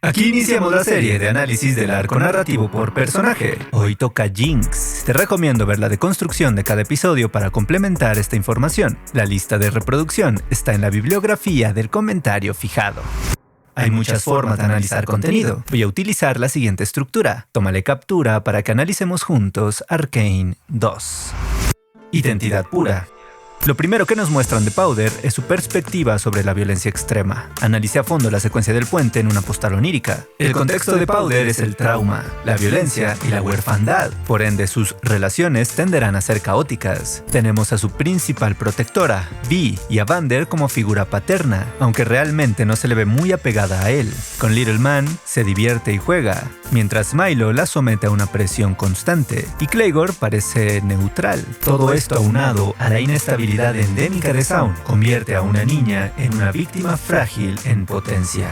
Aquí iniciamos la serie de análisis del arco narrativo por personaje. Hoy toca Jinx. Te recomiendo ver la deconstrucción de cada episodio para complementar esta información. La lista de reproducción está en la bibliografía del comentario fijado. Hay muchas formas de analizar contenido. Voy a utilizar la siguiente estructura. Tómale captura para que analicemos juntos Arcane 2. Identidad pura. Lo primero que nos muestran de Powder es su perspectiva sobre la violencia extrema. Analice a fondo la secuencia del puente en una postal onírica. El contexto de Powder es el trauma, la violencia y la huerfandad. Por ende, sus relaciones tenderán a ser caóticas. Tenemos a su principal protectora, Vi, y a Vander como figura paterna, aunque realmente no se le ve muy apegada a él. Con Little Man se divierte y juega, mientras Milo la somete a una presión constante, y Claygor parece neutral. Todo esto aunado a la inestabilidad endémica de Zaun convierte a una niña en una víctima frágil en potencia.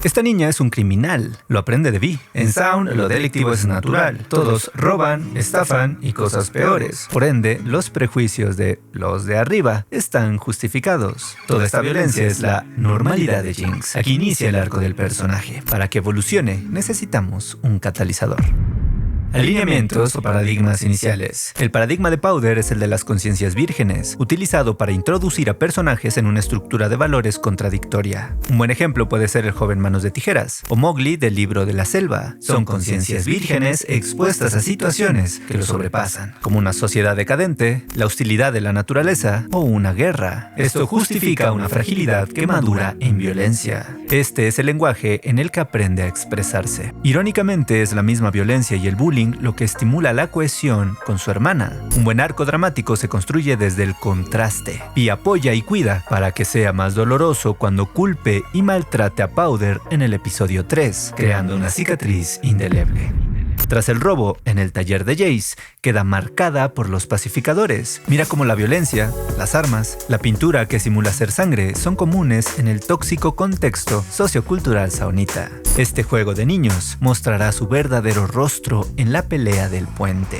Esta niña es un criminal, lo aprende de Vi. En Zaun lo delictivo es natural, todos roban, estafan y cosas peores. Por ende, los prejuicios de los de arriba están justificados. Toda esta violencia es la normalidad de Jinx. Aquí inicia el arco del personaje. Para que evolucione, necesitamos un catalizador. Alineamientos o paradigmas iniciales. El paradigma de Powder es el de las conciencias vírgenes, utilizado para introducir a personajes en una estructura de valores contradictoria. Un buen ejemplo puede ser el joven Manos de Tijeras o Mowgli del Libro de la Selva. Son conciencias vírgenes expuestas a situaciones que lo sobrepasan, como una sociedad decadente, la hostilidad de la naturaleza o una guerra. Esto justifica una fragilidad que madura en violencia. Este es el lenguaje en el que aprende a expresarse. Irónicamente, es la misma violencia y el bullying lo que estimula la cohesión con su hermana. Un buen arco dramático se construye desde el contraste. Vi apoya y cuida para que sea más doloroso cuando culpe y maltrate a Powder en el episodio 3, creando una cicatriz indeleble. Tras el robo en el taller de Jace, queda marcada por los pacificadores. Mira cómo la violencia, las armas, la pintura que simula ser sangre son comunes en el tóxico contexto sociocultural saonita. Este juego de niños mostrará su verdadero rostro en la pelea del puente.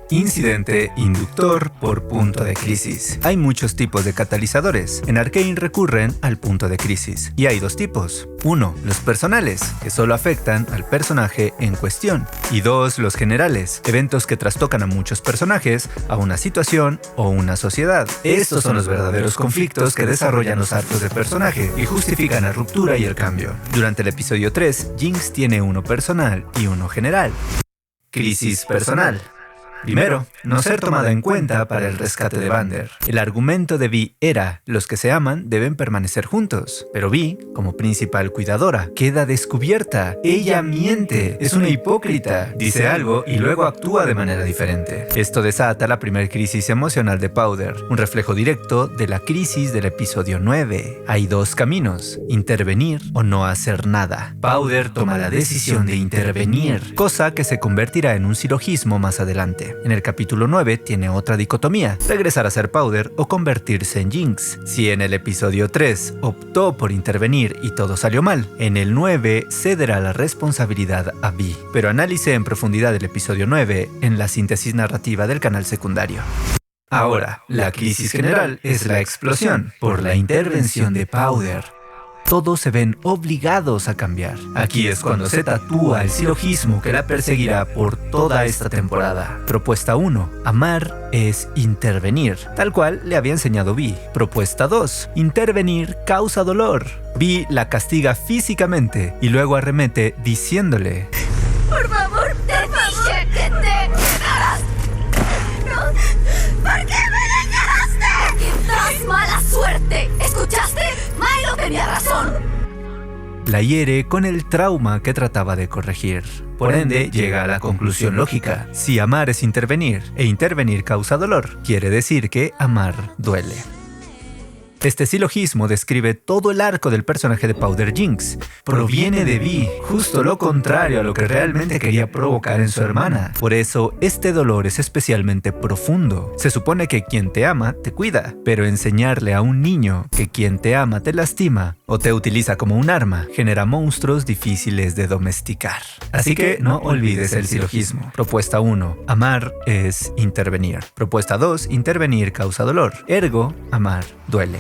Incidente inductor por punto de crisis. Hay muchos tipos de catalizadores. En Arcane recurren al punto de crisis. Y hay dos tipos. 1. Los personales, que solo afectan al personaje en cuestión. Y 2. Los generales, eventos que trastocan a muchos personajes, a una situación o una sociedad. Estos son los verdaderos conflictos que desarrollan los arcos de personaje y justifican la ruptura y el cambio. Durante el episodio 3, Jinx tiene uno personal y uno general. Crisis personal. Primero, no ser tomada en cuenta para el rescate de Vander. El argumento de Vi era, los que se aman deben permanecer juntos. Pero Vi, como principal cuidadora, queda descubierta. Ella miente, es una hipócrita. Dice algo y luego actúa de manera diferente. Esto desata la primera crisis emocional de Powder, un reflejo directo de la crisis del episodio 9. Hay dos caminos, intervenir o no hacer nada. Powder toma la decisión de intervenir, cosa que se convertirá en un silogismo más adelante. En el capítulo 9 tiene otra dicotomía, regresar a ser Powder o convertirse en Jinx. Si en el episodio 3 optó por intervenir y todo salió mal, en el 9 cederá la responsabilidad a Vi. Pero analice en profundidad el episodio 9 en la síntesis narrativa del canal secundario. Ahora, la crisis general es la explosión por la intervención de Powder. Todos se ven obligados a cambiar. Aquí es cuando se tatúa el silogismo que la perseguirá por toda esta temporada. Propuesta 1. Amar es intervenir, tal cual le había enseñado Vi. Propuesta 2. Intervenir causa dolor. Vi la castiga físicamente y luego arremete diciéndole: ¡Por favor, te dije que te quedaras! ¡No! ¿Por qué me dejaste? ¡Tendrás mala suerte! ¿Escuchaste? Milo tenía razón. La hiere con el trauma que trataba de corregir. Por ende, llega a la conclusión lógica. Si amar es intervenir, e intervenir causa dolor, quiere decir que amar duele. Este silogismo describe todo el arco del personaje de Powder Jinx. Proviene de Vi, justo lo contrario a lo que realmente quería provocar en su hermana. Por eso, este dolor es especialmente profundo. Se supone que quien te ama, te cuida, pero enseñarle a un niño que quien te ama te lastima o te utiliza como un arma genera monstruos difíciles de domesticar. Así que no olvides el silogismo. Propuesta 1. Amar es intervenir. Propuesta 2. Intervenir causa dolor. Ergo, amar duele.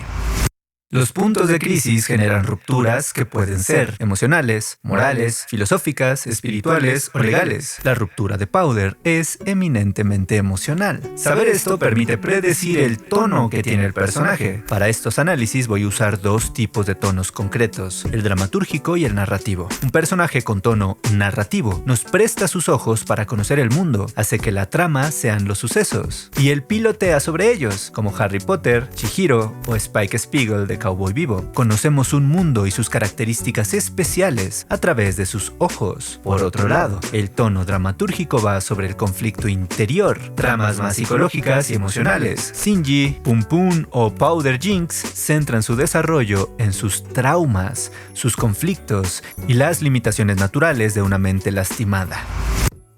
Los puntos de crisis generan rupturas que pueden ser emocionales, morales, filosóficas, espirituales o legales. La ruptura de Powder es eminentemente emocional. Saber esto permite predecir el tono que tiene el personaje. Para estos análisis voy a usar dos tipos de tonos concretos, el dramatúrgico y el narrativo. Un personaje con tono narrativo nos presta sus ojos para conocer el mundo, hace que la trama sean los sucesos, y él pilotea sobre ellos, como Harry Potter, Chihiro o Spike Spiegel de Cowboy Vivo. Conocemos un mundo y sus características especiales a través de sus ojos. Por otro lado, el tono dramatúrgico va sobre el conflicto interior, tramas más psicológicas y emocionales. Shinji, Pum Pum o Powder Jinx centran su desarrollo en sus traumas, sus conflictos y las limitaciones naturales de una mente lastimada.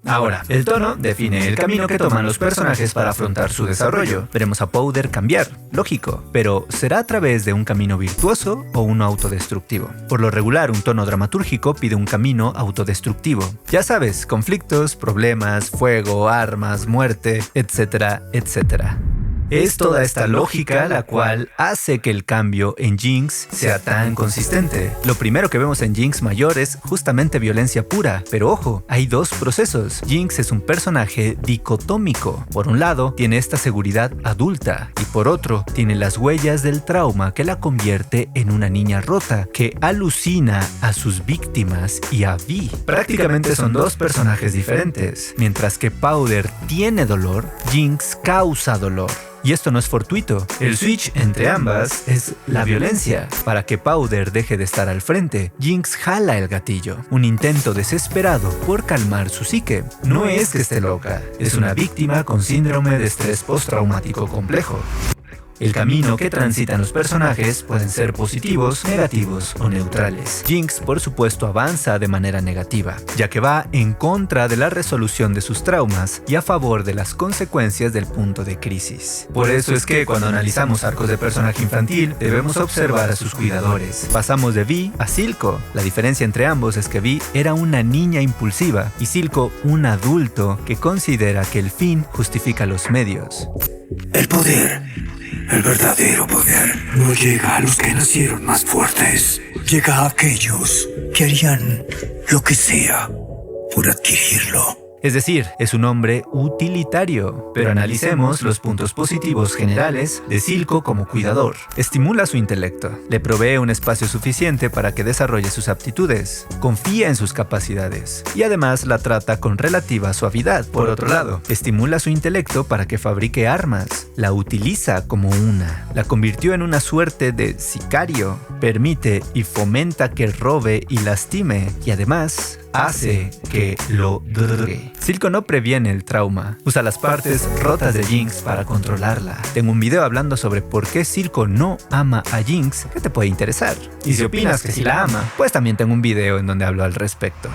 Ahora, el tono define el camino que toman los personajes para afrontar su desarrollo. Veremos a Powder cambiar, lógico, pero ¿será a través de un camino virtuoso o uno autodestructivo? Por lo regular, un tono dramatúrgico pide un camino autodestructivo. Ya sabes, conflictos, problemas, fuego, armas, muerte, etcétera, etcétera. Es toda esta lógica la cual hace que el cambio en Jinx sea tan consistente. Lo primero que vemos en Jinx mayor es justamente violencia pura, pero ojo, hay dos procesos. Jinx es un personaje dicotómico. Por un lado, tiene esta seguridad adulta y por otro, tiene las huellas del trauma que la convierte en una niña rota que alucina a sus víctimas y a Vi. Prácticamente son dos personajes diferentes. Mientras que Powder tiene dolor, Jinx causa dolor. Y esto no es fortuito. El switch entre ambas es la violencia. Para que Powder deje de estar al frente, Jinx jala el gatillo. Un intento desesperado por calmar su psique. No es que esté loca, es una víctima con síndrome de estrés postraumático complejo. El camino que transitan los personajes pueden ser positivos, negativos o neutrales. Jinx, por supuesto, avanza de manera negativa, ya que va en contra de la resolución de sus traumas y a favor de las consecuencias del punto de crisis. Por eso es que cuando analizamos arcos de personaje infantil, debemos observar a sus cuidadores. Pasamos de Vi a Silco. La diferencia entre ambos es que Vi era una niña impulsiva y Silco un adulto que considera que el fin justifica los medios. El poder, el verdadero poder, no llega a los que nacieron más fuertes. Llega a aquellos que harían lo que sea por adquirirlo. Es decir, es un hombre utilitario. Pero analicemos los puntos positivos generales de Silco como cuidador. Estimula su intelecto, le provee un espacio suficiente para que desarrolle sus aptitudes, confía en sus capacidades y además la trata con relativa suavidad. Por otro lado, estimula su intelecto para que fabrique armas, la utiliza como una, la convirtió en una suerte de sicario, permite y fomenta que robe y lastime y además hace que lo drogue. Silco no previene el trauma, usa las partes rotas de Jinx para controlarla. Tengo un video hablando sobre por qué Silco no ama a Jinx que te puede interesar. Y si opinas que sí la ama, pues también tengo un video en donde hablo al respecto.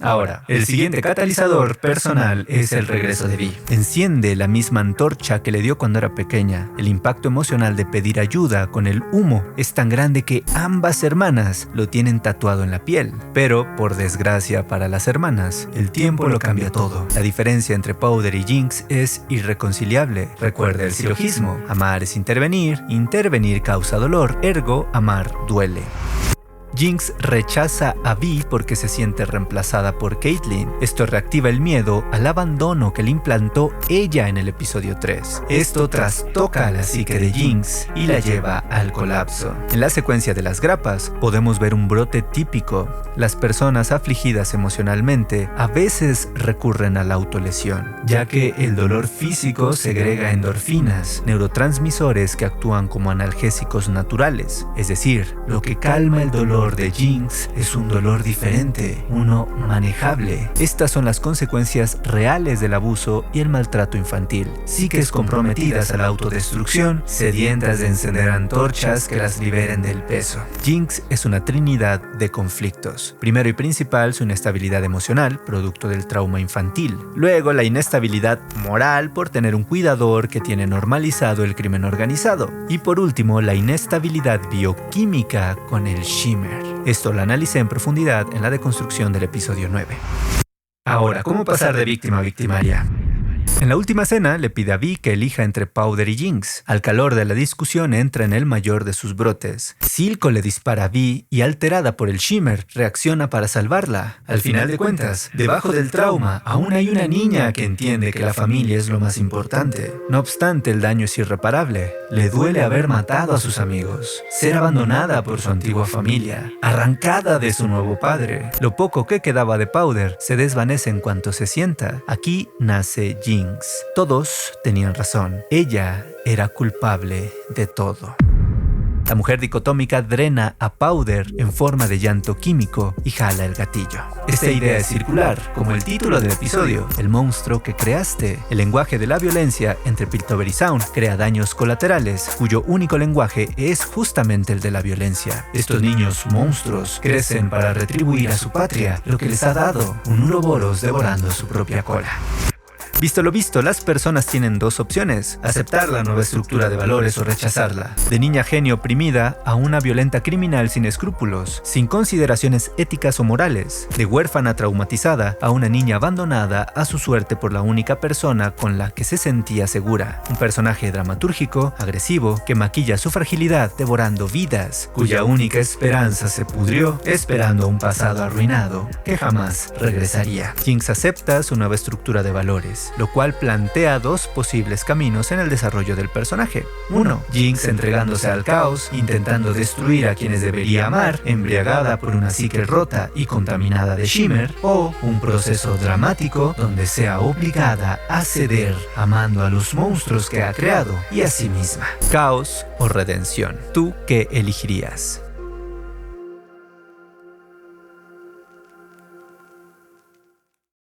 Ahora, el siguiente catalizador personal es el regreso de Vi. Enciende la misma antorcha que le dio cuando era pequeña. El impacto emocional de pedir ayuda con el humo es tan grande que ambas hermanas lo tienen tatuado en la piel. Pero, por desgracia para las hermanas, el tiempo lo cambia todo. La diferencia entre Powder y Jinx es irreconciliable. Recuerda el silogismo. Amar es intervenir, intervenir causa dolor, ergo amar duele. Jinx rechaza a Vi porque se siente reemplazada por Caitlyn. Esto reactiva el miedo al abandono que le implantó ella en el episodio 3. Esto trastoca a la psique de Jinx y la lleva al colapso. En la secuencia de las grapas podemos ver un brote típico. Las personas afligidas emocionalmente a veces recurren a la autolesión, ya que el dolor físico segrega endorfinas, neurotransmisores que actúan como analgésicos naturales. Es decir, lo que calma el dolor de Jinx es un dolor diferente, uno manejable. Estas son las consecuencias reales del abuso y el maltrato infantil. Psiques comprometidas a la autodestrucción, sedientas de encender antorchas que las liberen del peso. Jinx es una trinidad de conflictos. Primero y principal, su inestabilidad emocional, producto del trauma infantil. Luego, la inestabilidad moral por tener un cuidador que tiene normalizado el crimen organizado. Y por último, la inestabilidad bioquímica con el Shimmer. Esto lo analicé en profundidad en la deconstrucción del episodio 9. Ahora, ¿cómo pasar de víctima a victimaria? En la última escena le pide a Vi que elija entre Powder y Jinx. Al calor de la discusión entra en el mayor de sus brotes. Silco le dispara a Vi y, alterada por el Shimmer, reacciona para salvarla. Al final de cuentas, debajo del trauma aún hay una niña que entiende que la familia es lo más importante. No obstante, el daño es irreparable. Le duele haber matado a sus amigos, ser abandonada por su antigua familia, arrancada de su nuevo padre. Lo poco que quedaba de Powder se desvanece en cuanto se sienta. Aquí nace Jinx. Todos tenían razón. Ella era culpable de todo. La mujer dicotómica drena a Powder en forma de llanto químico y jala el gatillo. Esta idea es circular, como el título del episodio, el monstruo que creaste. El lenguaje de la violencia entre Piltover y Zaun crea daños colaterales, cuyo único lenguaje es justamente el de la violencia. Estos niños monstruos crecen para retribuir a su patria lo que les ha dado, un uroboros devorando su propia cola. Visto lo visto, las personas tienen dos opciones: aceptar la nueva estructura de valores o rechazarla. De niña genio oprimida a una violenta criminal sin escrúpulos, sin consideraciones éticas o morales. De huérfana traumatizada a una niña abandonada a su suerte por la única persona con la que se sentía segura. Un personaje dramatúrgico, agresivo, que maquilla su fragilidad devorando vidas, cuya única esperanza se pudrió esperando un pasado arruinado que jamás regresaría. Jinx acepta su nueva estructura de valores, lo cual plantea dos posibles caminos en el desarrollo del personaje. 1. Jinx entregándose al caos, intentando destruir a quienes debería amar, embriagada por una psique rota y contaminada de Shimmer, o un proceso dramático donde sea obligada a ceder, amando a los monstruos que ha creado y a sí misma. Caos o redención. ¿Tú qué elegirías?